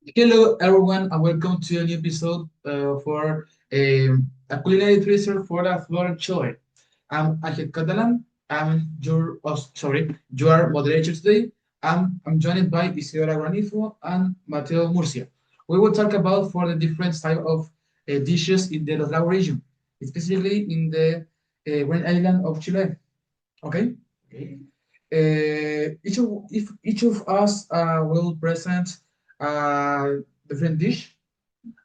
Hello, everyone, and welcome to a new episode for a culinary treasure for the floor Chile. I'm Angel Catalan. Your moderator today. I'm joined by Isidora Granifo and Mateo Murcia. We will talk about for the different type of dishes in the Los Lagos region, especially in the Grand Island of Chile. Okay. Okay. Each of us will present a different dish,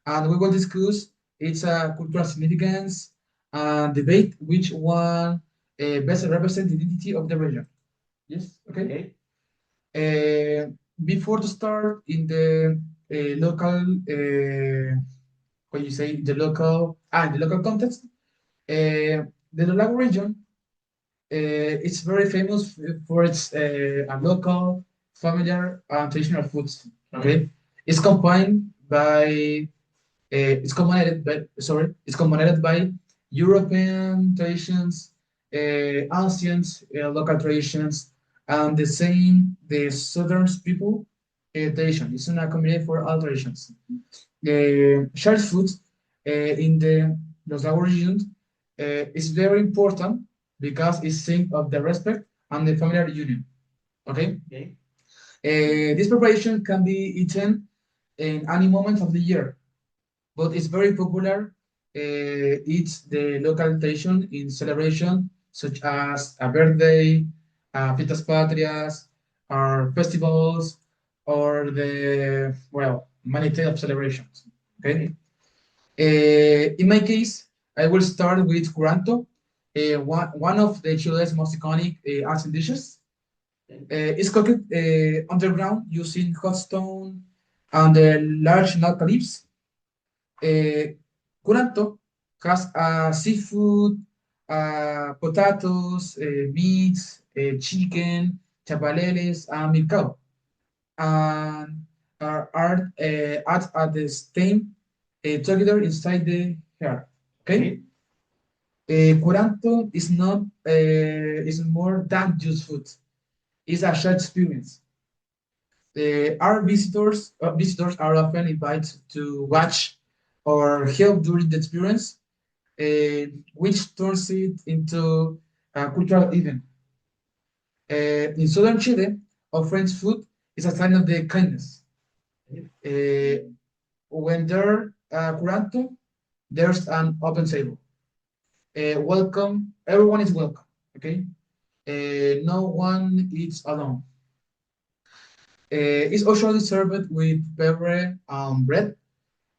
and we will discuss its cultural significance and debate which one best represents the identity of the region. Yes. Okay. Okay. Before to start in the local, what you say, the local context, the Lago region it's very famous for its a local, familiar, and traditional foods. Okay, it's combined by it's combined by European traditions, ancient local traditions, and the southern people tradition. It's a combination for all traditions. Shared food in the Los Lagos region is very important because it's sign of the respect and the familiar union. Okay? Okay. This preparation can be eaten in any moment of the year, but it's very popular. It's the local tradition in celebration such as a birthday, fiestas patrias, or festivals, or the many types of celebrations. Okay. In my case, I will start with curanto, one of the Chile's most iconic Asian dishes. It's cooked underground using hot stone and large nut leaves. Curanto has seafood, potatoes, meats, chicken, chapaleles, and milcao, and are at the same together inside the heart. Okay. Curanto is not is more than just food. It's a shared experience. Our visitors are often invited to watch or help during the experience, which turns it into a cultural event. In southern Chile, offering food is a sign of the kindness. Uh, when there curanto, there's an open table. Welcome, everyone is welcome. Okay, no one eats alone. It's usually served with pepper and bread,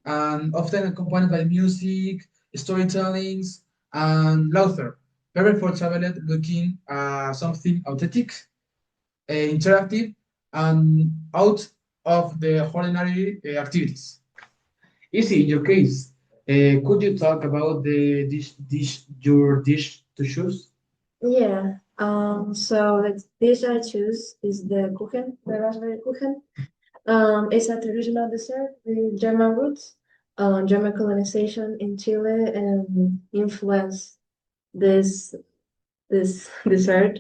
and often accompanied by music, storytellings, and laughter. Perfect for travelers looking something authentic, interactive, and out of the ordinary activities. Easy, in your case, could you talk about the your dish to choose? Yeah. So the dish I choose is the Kuchen, the raspberry Kuchen. It's a traditional dessert with German roots. German colonization in Chile influenced this this dessert,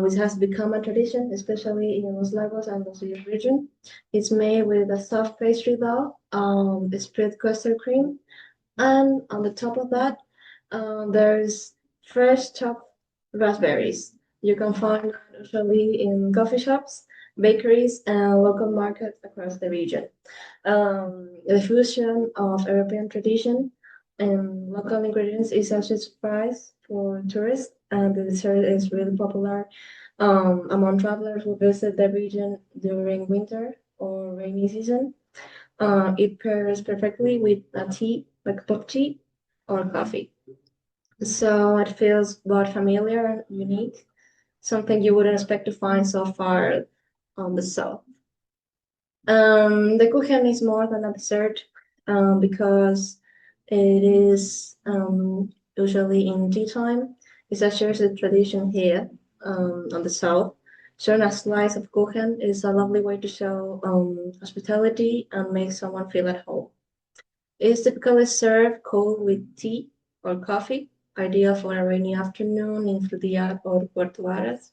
which has become a tradition, especially in Los Lagos and Los Ríos region. It's made with a soft pastry dough, spread custard cream, and on the top of that, there's fresh chopped raspberries. You can find that usually in coffee shops, bakeries, and local markets across the region. The fusion of European tradition and local ingredients is such a surprise for tourists, and the dessert is really popular among travelers who visit the region during winter or rainy season. It pairs perfectly with a tea, like cup of tea or coffee. So it feels both familiar and unique, something you wouldn't expect to find so far on the south. The kuchen is more than a dessert because it is usually in tea time. It's a shared tradition here on the south. Sharing a slice of kuchen is a lovely way to show hospitality and make someone feel at home. It's typically served cold with tea or coffee, ideal for a rainy afternoon in Frutillar or Puerto Varas.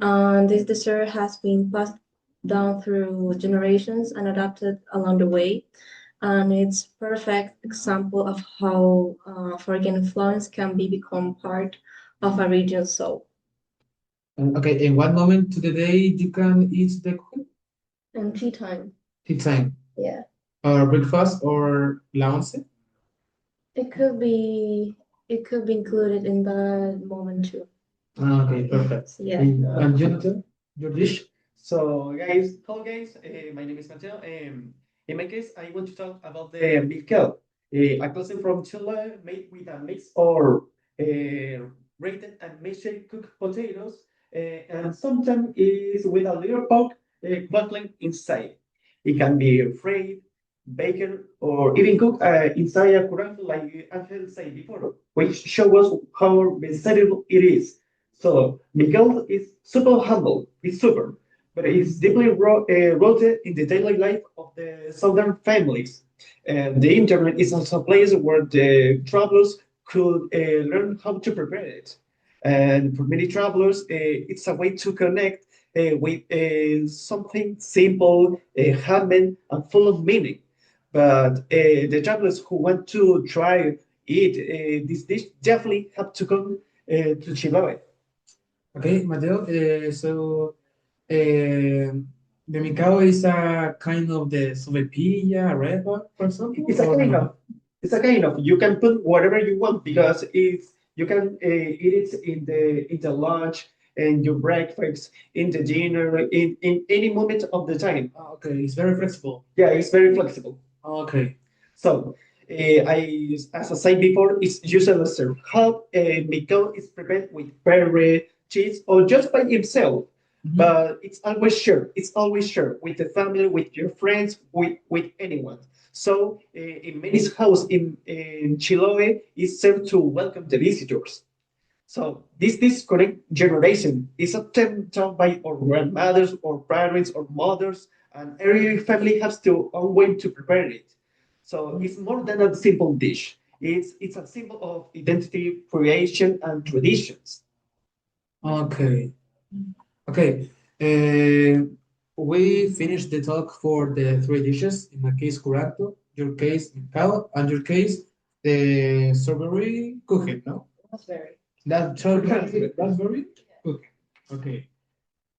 And this dessert has been passed down through generations and adapted along the way. And it's perfect example of how foreign influence can be become part of a region's soul. Okay, in what moment to the day you can eat the cookie? And tea time. Tea time. Yeah. Or breakfast or lunch? It could be it could be included in that moment too. Okay, perfect. Yeah. And Jonathan, your dish? So, guys, hello, guys. My name is Mateo. In my case, I want to talk about the Milkel, a cuisine from Chile made with a mix of grated and mashed cooked potatoes, and sometimes is with a little pork crackling inside. It can be fried, baked, or even cooked inside a current, like Angel said before, which shows us how versatile it is. So Miguel is super humble. It's super, but it's deeply rooted in the daily life of the southern families. And the internet is also a place where the travelers could learn how to prepare it. And for many travelers, it's a way to connect with something simple, handmade, and full of meaning. But the travelers who want to try it, this dish definitely have to come to Chiloé. Okay, Mateo. The micao is a kind of the sopaipilla, arepa, for example, It's a or kind no? of, it's a kind of. You can put whatever you want because it's you can eat it in the lunch, in your breakfast, in the dinner, in any moment of the time. Ah, okay, it's very flexible. Yeah, it's very flexible. Okay. So, as I said before, it's usually served hot. Miko is prepared with berry, cheese, or just by himself. Mhm. But it's always shared. It's always shared with the family, with your friends, with anyone. So, in many houses in Chiloé, it's served to welcome the visitors. So this connect generation is often taught by our grandmothers or parents or mothers, and every family has to own way to prepare it. So it's more than a simple dish. It's a symbol of identity, creation, and traditions. Okay. Okay. Uh, we finished the talk for the three dishes. In my case, curato, your case, micao, and your case, the strawberry cookie, no? Raspberry. That raspberry cookie. Okay.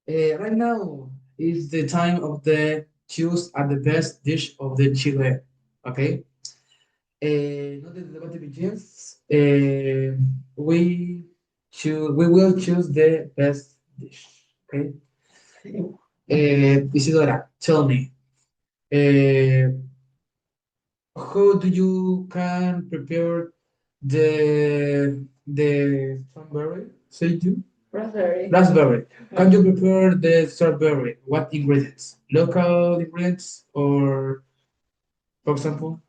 Right now is the time of the choose at the best dish of the Chile. Okay. Now that the debate begins, we will choose the best dish. Okay. Isidora, tell me, uh, how do you can prepare the strawberry? Say you? Raspberry. Raspberry. Can you prepare the strawberry? What ingredients? Local ingredients or, for example?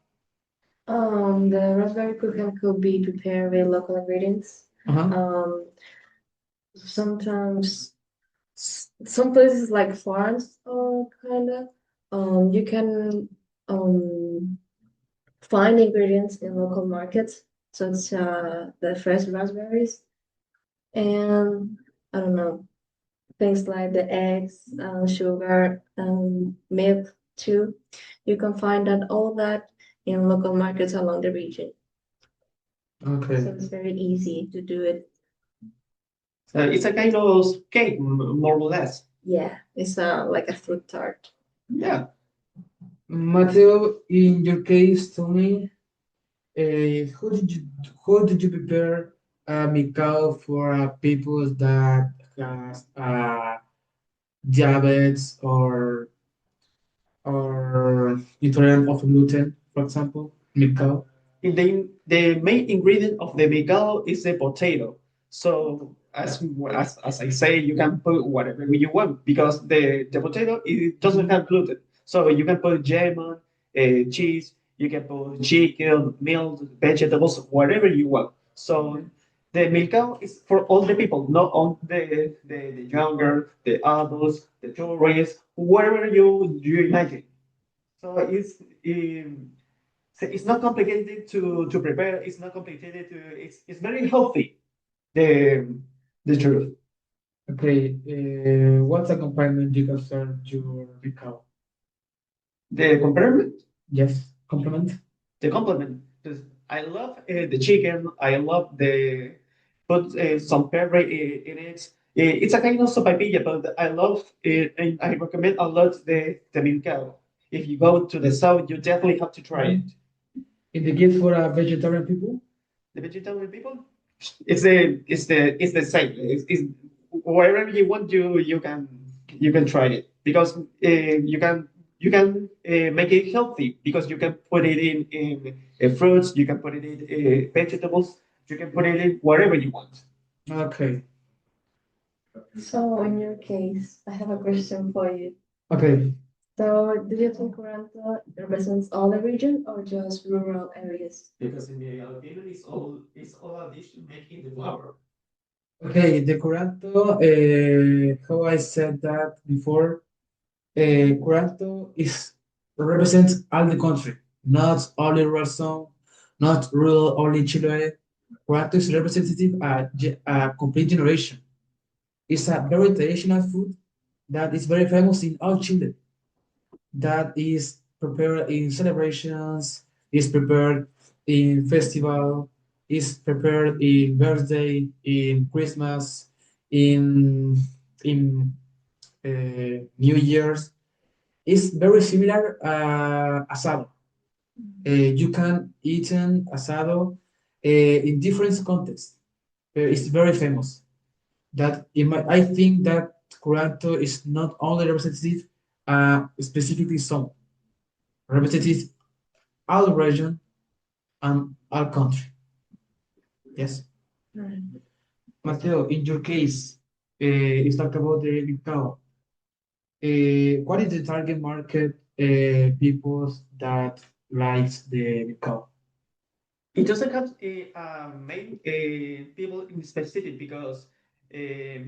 The raspberry cooking could be prepared with local ingredients. Uh-huh. Sometimes some places like farms, kinda. You can find ingredients in local markets, such the fresh raspberries, and I don't know things like the eggs, sugar, milk too. You can find that all that in local markets along the region. Okay. So it's very easy to do it. It's a kind of cake, more or less. Yeah, it's like a fruit tart. Yeah. Mateo, in your case, tell me, how did you prepare a micao for people that has diabetes or intolerant of gluten, for example, micao? The main ingredient of the migao is the potato. So as I say, you can put whatever you want because the potato it doesn't have gluten. So you can put jam, cheese, you can put chicken, milk, vegetables, whatever you want. So the milk is for all the people, not on the younger, the adults, the tourists, whatever you imagine. So it's not complicated to prepare. It's not complicated to. It's very healthy. The the truth. Okay, what's a complement you can serve your recall? The complement, Yes, complement. the complement. 'Cause I love the chicken. I love the put some pepper in it. It's a kind of sopapilla, but I love it, and I recommend a lot the milcao. If you go to the south, you definitely have to try it. In the gift for vegetarian people? The vegetarian people, it's the same. It's wherever you want, you can try it because you can make it healthy because you can put it in fruits, you can put it in vegetables, you can put it in whatever you want. Okay, So in your case, I have a question for you. okay. So do you think Curanto represents all the region or just rural areas? Because in the opinion, it's all a dish made in the flour. Okay, the curanto, how I said that before, curanto is represents all the country, not only rural zone, not rural only Chile. Curanto is representative a complete generation. It's a very traditional food that is very famous in all Chile. That is prepared in celebrations, is prepared in festival, is prepared in birthday, in Christmas, in New Year's. It's very similar asado. You can eat an asado in different contexts. It's very famous. I think that Curanto is not only representative specifically some representative all region and all country. Yes. Right. Mateo, in your case, you talked about the mercado. What is the target market people that likes the mercado? It doesn't have main people in specific because may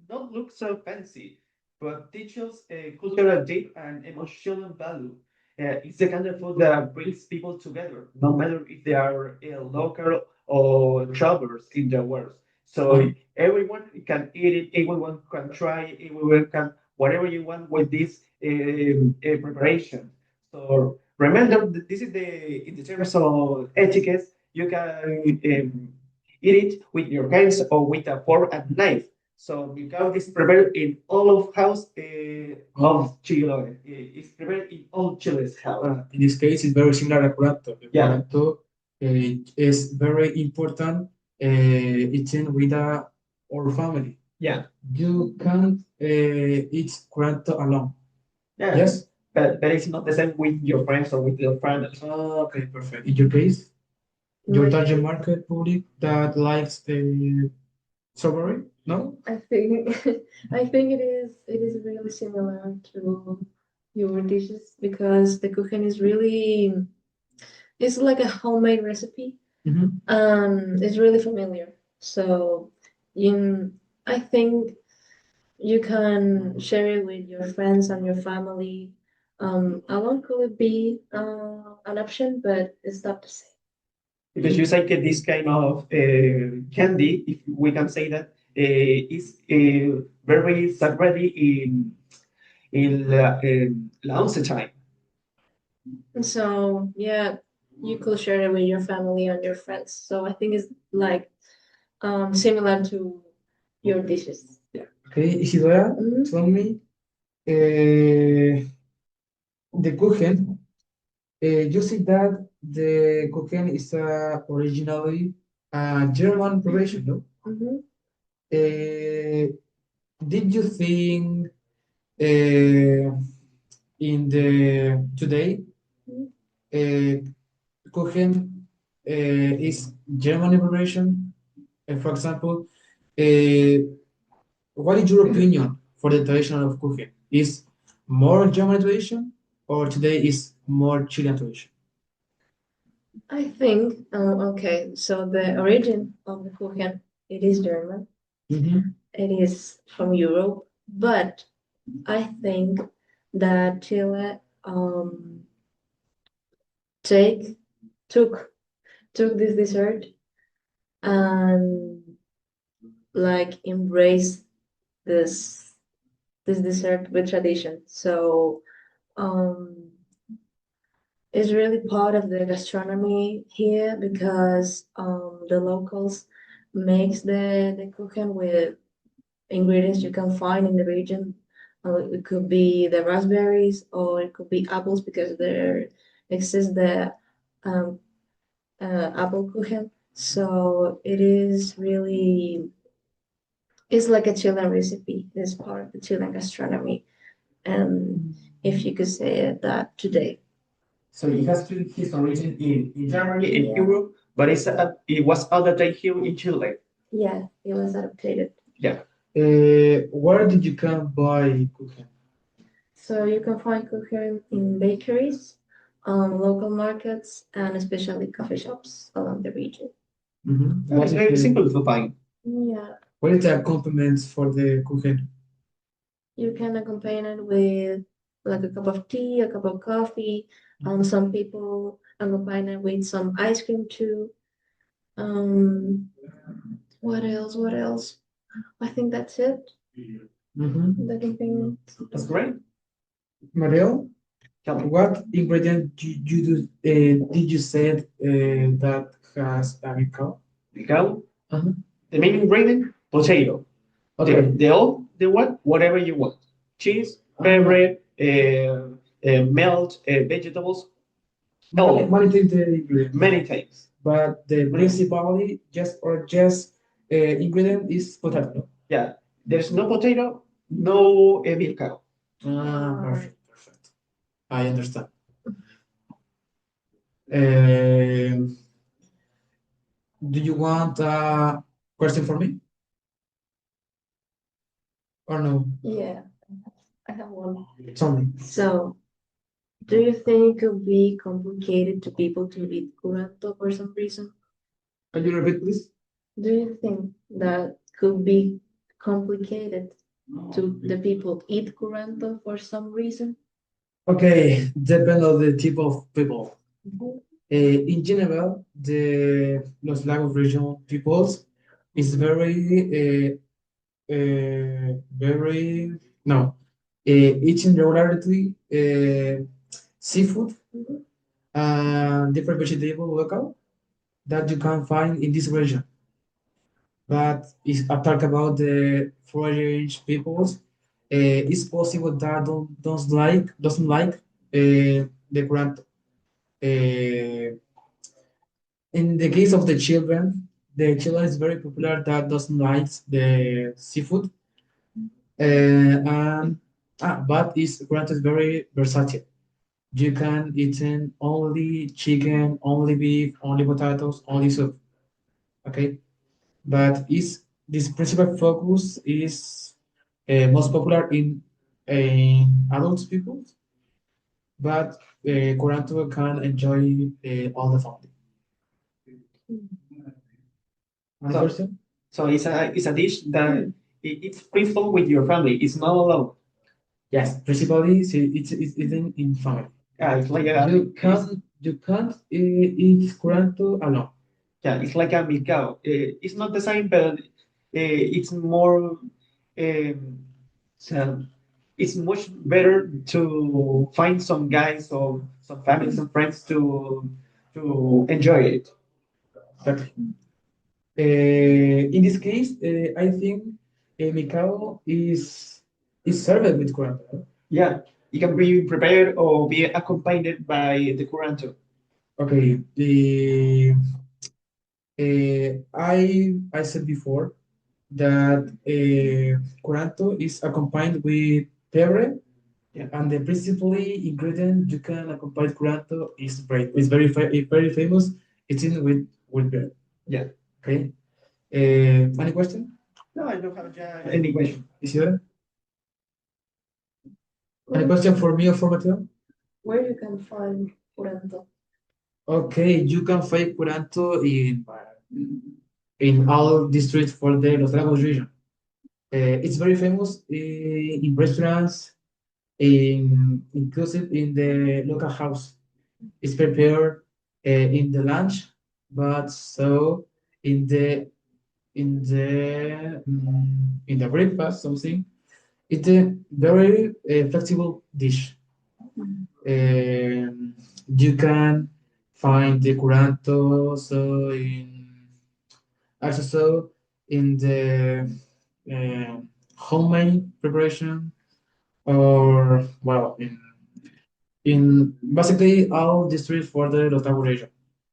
not look so fancy, but teaches cultural depth and emotional value. It's the kind of food that brings people together, no matter if they are local or travelers in the world. So everyone can eat it, everyone can try it, everyone can whatever you want with this preparation. So remember, this is in the terms of etiquette. You can eat it with your hands or with a fork and knife. So because it's prepared in all of house of Chile. It's prepared in all Chile's house. In this case, it's very similar to curanto. The Yeah. curanto is very important eating with our family. Yeah. You can't eat curanto alone. Yeah. Yes? But it's not the same with your friends or with your family. Okay, perfect. In your case, your My- target market public that likes the strawberry? No? I think I think it is really similar to your dishes because the cooking is really it's like a homemade recipe Mm-hmm. and it's really familiar. So you I think you can share it with your friends and your family. Alone could it be an option, but it's not the same. Because you say that this kind of candy, if we can say that, is very sacred in lunch time. So yeah, you could share it with your family and your friends. So I think it's like similar to your dishes. Okay, Isidora, Mhm. tell me the Kuchen. You see that the Kuchen is originally a German preparation, no? Mhm. Uh, did you think uh, in the today uh, Kuchen is German preparation? For example, uh, what is your opinion for the tradition of cooking? Is more German tradition or today is more Chilean tradition? I think okay. So the origin of the kuchen it is German. Mm-hmm. It is from Europe, but I think that Chile take took took this dessert and like embrace this this dessert with tradition. So um, it's really part of the gastronomy here because the locals makes the cooking with ingredients you can find in the region. It could be the raspberries or it could be apples because there exists the um, apple kuchen. So it is really, it's like a Chilean recipe. It's part of the Chilean gastronomy. And if you could say it that today. So it has his origin in Germany and Yeah. Europe, but it was adapted here in Chile. Yeah, it was adapted. Yeah. Where did you come buy cooking? So you can find kuchen in bakeries, local markets, and especially coffee shops along the region. Mm-hmm. It's very simple to find. Yeah, What is the accompaniments for the cooking? you can accompany it with like a cup of tea, a cup of coffee. Some people accompany it with some ice cream too. Um, what else? What else? I think that's it. Mm-hmm. The campaign. That's great. Mariel, Tell me. what ingredient did you say that has a recall? Miguel, Uh-huh. the main ingredient, potato. Okay. The what? Whatever you want. Cheese, Ah. pepper, melt, vegetables, all. Many things the ingredient. Many things. But the principally just ingredient is potato. Yeah. There's no potato, no milk cow. Ah, perfect. I understand. Um, do you want a question for me or no? Yeah, I have one. Tell me. So, do you think it could be complicated to people to eat curanto for some reason? Can you repeat, please? Do you think that could be complicated to the people eat curanto for some reason? Okay, depend on the type of people. In general, the Los Lagos region peoples is very no eating regularly seafood and different vegetable local that you can find in this region. But if I talk about the foreign peoples, it's possible that doesn't like the grant. In the case of the children is very popular that doesn't like the seafood, and but is grant is very versatile. You can eat in only chicken, only beef, only potatoes, only soup. Okay, but is this principal focus is most popular in adult people, but Curanto can enjoy all the family. Another So, question? so it's a dish that it's principal with your family. It's not alone. Yes, principally it's eaten in family. It's like a You can't eat Curanto alone. yeah, it's like a milcao. It's not the same, but it's more. So it's much better to find some guys or some family, some friends to enjoy it. Exactly. In this case, I think Mikao is served with Curanto. Yeah, it can be prepared or be accompanied by the curanto. Okay. I said before that Curanto is accompanied with pere, Yeah. and the principally ingredient you can accompany Curanto is bread. It's very famous. It's in with bread. Yeah. Okay. Any question? No, I don't have any question. Isidora? Any question for me or for Mateo? Where you can find curanto? Okay, you can find Curanto in all districts for the Los Lagos region. It's very famous in restaurants, inclusive in the local house. It's prepared in the lunch, but so in the in the breakfast something. It's a very flexible dish. You can find the curanto so in also in the uh, homemade preparation or well in basically all districts for the Otago region.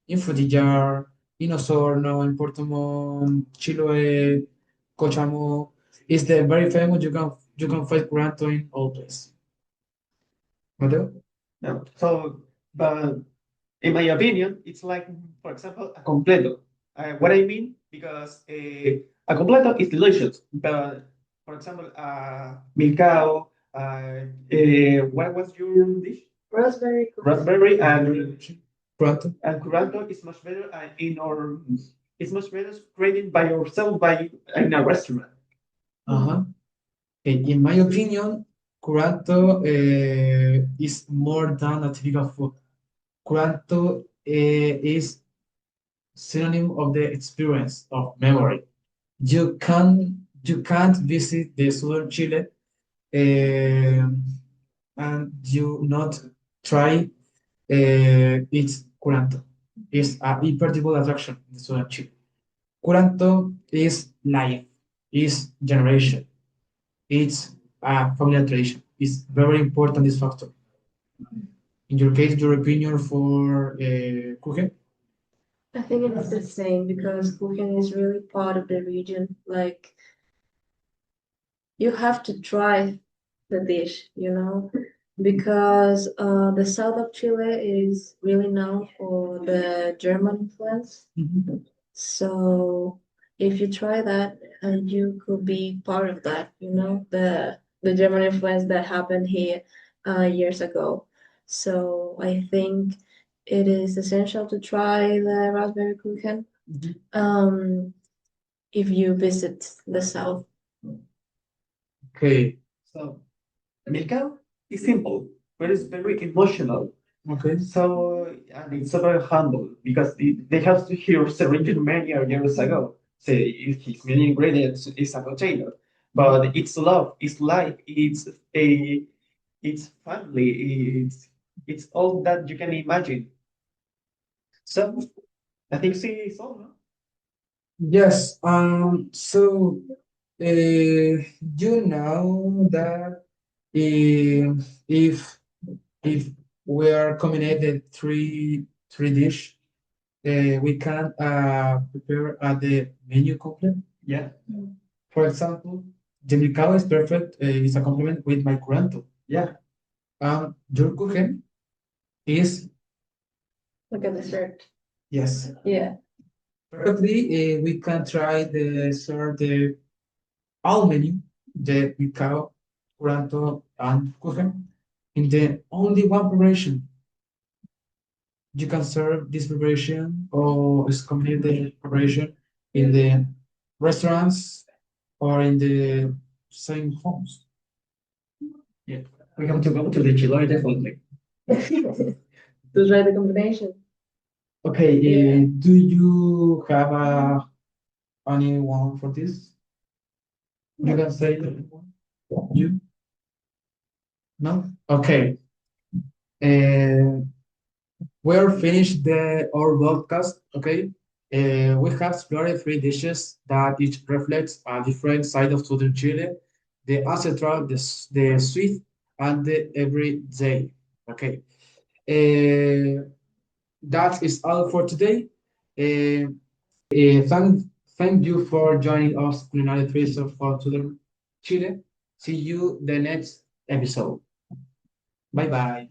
In Frutillar, in Osorno, in Portomont, Chiloé, Cochamo, is the very famous. You can find curanto in all places. Mateo? No. So, but in my opinion, it's like, for example, a completo. What I mean, because a completo is delicious, but for example, milcao, what was your dish? Raspberry cookie. Raspberry and Curanto? curanto is much better in our. It's much better created by yourself by in a restaurant. Uh-huh. In my opinion, curanto is more than a typical food. Curanto is synonym of the experience of memory. You can't visit the southern Chile and you not try its curanto. It's a incredible attraction in southern Chile. Curanto is life, is generation, it's a family tradition. It's very important this factor. In your case, your opinion for cooking? I think it's the same because cooking is really part of the region. Like you have to try the dish, because the south of Chile is really known for the German influence. Mhm. So if you try that, and you could be part of that, the German influence that happened here years ago. So I think it is essential to try the raspberry kuchen Mhm. if you visit the south. Okay. So, milcao is simple, but it's very emotional. Okay. So, and it's very humble because they have to hear origin many years ago. Say his main ingredients is a potato, but it's love, it's life, it's family, it's all that you can imagine. So, I think see it's all, no? Yes. So, you know that if if we are combined three dish, we can prepare the menu complete. Yeah, For example, the milcao is perfect. It's a complement with my curanto. yeah. Your kuchen is Like a dessert. yes. Yeah. Perfectly, we can try the serve the all menu, the milcao, curanto, and kuchen in the only one preparation. You can serve this preparation or combine the preparation in the restaurants or in the same homes. Yeah, we have to go to the Chiloy definitely. To try the combination. Okay, Yeah. do you have anyone for this? You can say you? No? Okay. Uh, we're finished our podcast. Okay. We have explored three dishes that each reflects a different side of southern Chile: the ancestral, the sweet, and the everyday. Okay. Uh, that is all for today. Uh, thank you for joining us, Culinary Tracer for Southern Chile. See you the next episode. Bye bye.